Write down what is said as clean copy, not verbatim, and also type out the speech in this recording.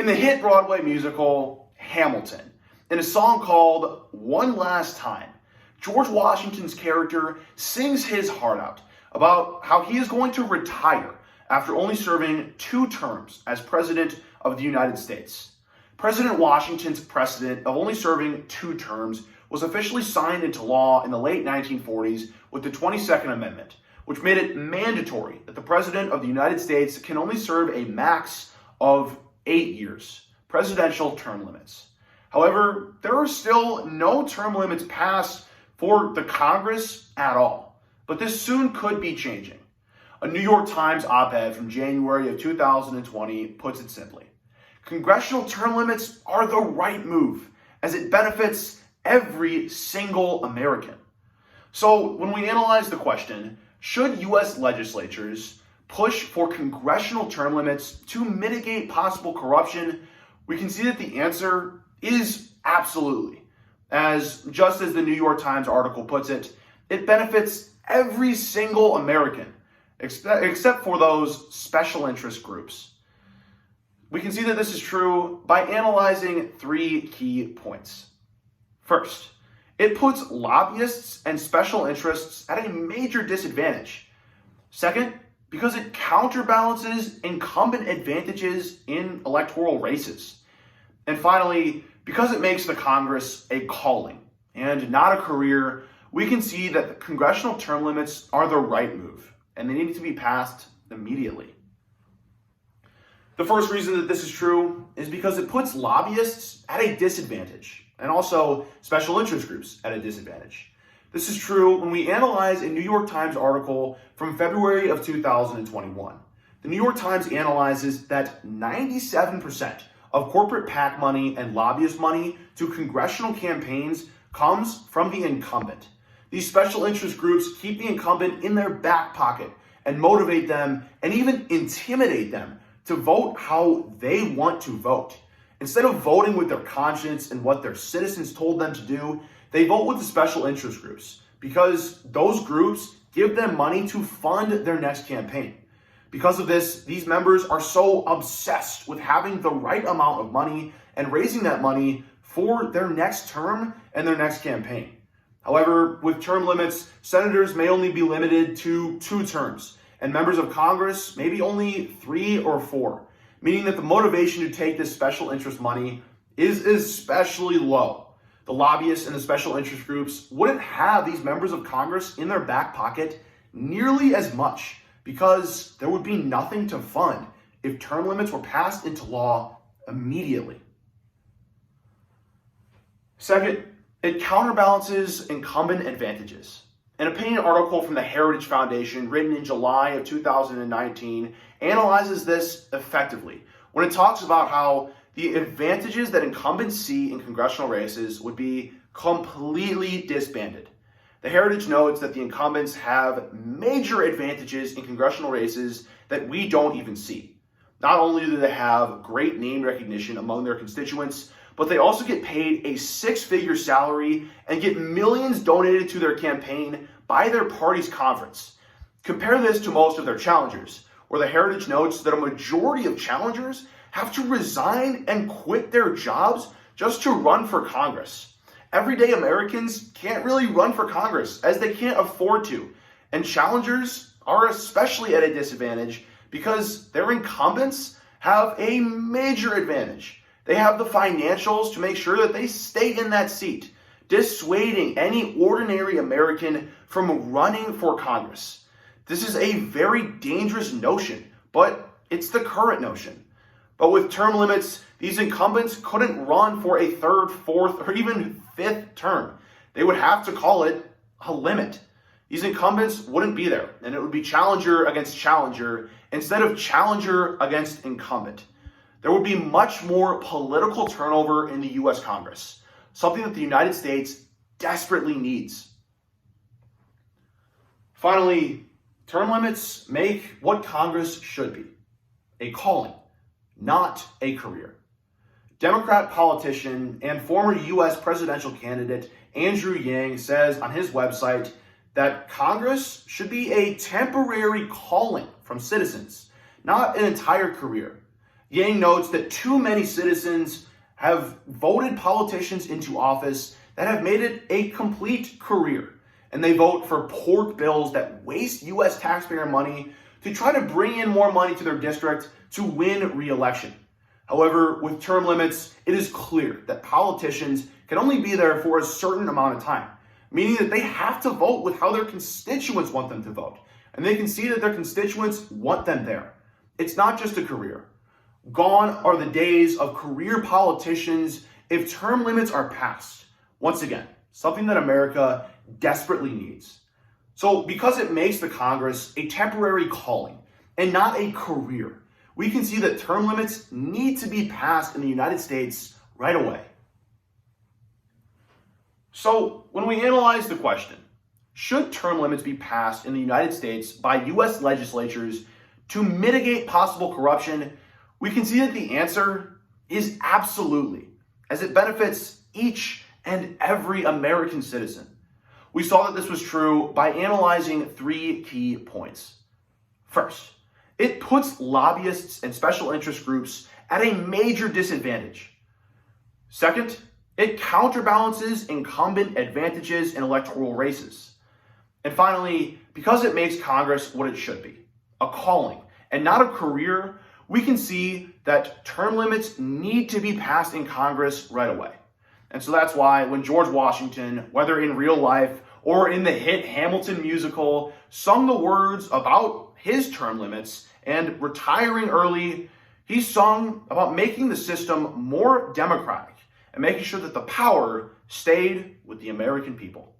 the hit Broadway musical Hamilton, in a song called One Last Time, George Washington's character sings his heart out about how he is going to retire after only serving 2 terms as President of the United States. President Washington's precedent of only serving 2 terms was officially signed into law in the late 1940s with the 22nd Amendment, which made it mandatory that the President of the United States can only serve a max of 8 years, presidential term limits. However, there are still no term limits passed for the Congress at all, but this soon could be changing. A New York Times op-ed from January of 2020 puts it simply: congressional term limits are the right move, as it benefits every single American. So when we analyze the question, should U.S. legislatures push for congressional term limits to mitigate possible corruption, we can see that the answer is absolutely. Just as the New York Times article puts it, it benefits every single American, except for those special interest groups. We can see that this is true by analyzing 3 key points. First, it puts lobbyists and special interests at a major disadvantage. Second, because it counterbalances incumbent advantages in electoral races. And finally, because it makes the Congress a calling and not a career, we can see that the congressional term limits are the right move, and they need to be passed immediately. The first reason that this is true is because it puts lobbyists at a disadvantage, and also special interest groups at a disadvantage. This is true when we analyze a New York Times article from February of 2021. The New York Times analyzes that 97% of corporate PAC money and lobbyist money to congressional campaigns comes from the incumbent. These special interest groups keep the incumbent in their back pocket and motivate them and even intimidate them to vote how they want to vote. Instead of voting with their conscience and what their citizens told them to do, they vote with the special interest groups because those groups give them money to fund their next campaign. Because of this, these members are so obsessed with having the right amount of money and raising that money for their next term and their next campaign. However, with term limits, senators may only be limited to 2 terms, and members of Congress maybe only 3 or 4, meaning that the motivation to take this special interest money is especially low. The lobbyists and the special interest groups wouldn't have these members of Congress in their back pocket nearly as much because there would be nothing to fund if term limits were passed into law immediately. Second, it counterbalances incumbent advantages. An opinion article from the Heritage Foundation written in July of 2019 analyzes this effectively when it talks about how the advantages that incumbents see in congressional races would be completely disbanded. The Heritage notes that the incumbents have major advantages in congressional races that we don't even see. Not only do they have great name recognition among their constituents, but they also get paid a 6-figure salary and get millions donated to their campaign by their party's conference. Compare this to most of their challengers, where the Heritage notes that a majority of challengers have to resign and quit their jobs just to run for Congress. Everyday Americans can't really run for Congress as they can't afford to, and challengers are especially at a disadvantage because their incumbents have a major advantage. They have the financials to make sure that they stay in that seat, dissuading any ordinary American from running for Congress. This is a very dangerous notion, but it's the current notion. But with term limits, these incumbents couldn't run for a 3rd, 4th, or even 5th term. They would have to call it a limit. These incumbents wouldn't be there, and it would be challenger against challenger instead of challenger against incumbent. There would be much more political turnover in the U.S. Congress, something that the United States desperately needs. Finally, term limits make what Congress should be: a calling, not a career. Democrat politician and former U.S. presidential candidate Andrew Yang says on his website that Congress should be a temporary calling from citizens, not an entire career. Yang notes that too many citizens have voted politicians into office that have made it a complete career, and they vote for pork bills that waste U.S. taxpayer money to try to bring in more money to their district to win re-election. However, with term limits, it is clear that politicians can only be there for a certain amount of time, meaning that they have to vote with how their constituents want them to vote, and they can see that their constituents want them there. It's not just a career. Gone are the days of career politicians if term limits are passed. Once again, something that America desperately needs. So because it makes the Congress a temporary calling and not a career, we can see that term limits need to be passed in the United States right away. So when we analyze the question, should term limits be passed in the United States by U.S. legislatures to mitigate possible corruption, we can see that the answer is absolutely, as it benefits each and every American citizen. We saw that this was true by analyzing 3 key points. First, it puts lobbyists and special interest groups at a major disadvantage. Second, it counterbalances incumbent advantages in electoral races. And finally, because it makes Congress what it should be, a calling and not a career, we can see that term limits need to be passed in Congress right away. And so that's why when George Washington, whether in real life or in the hit Hamilton musical, sung the words about his term limits and retiring early, he sung about making the system more democratic and making sure that the power stayed with the American people.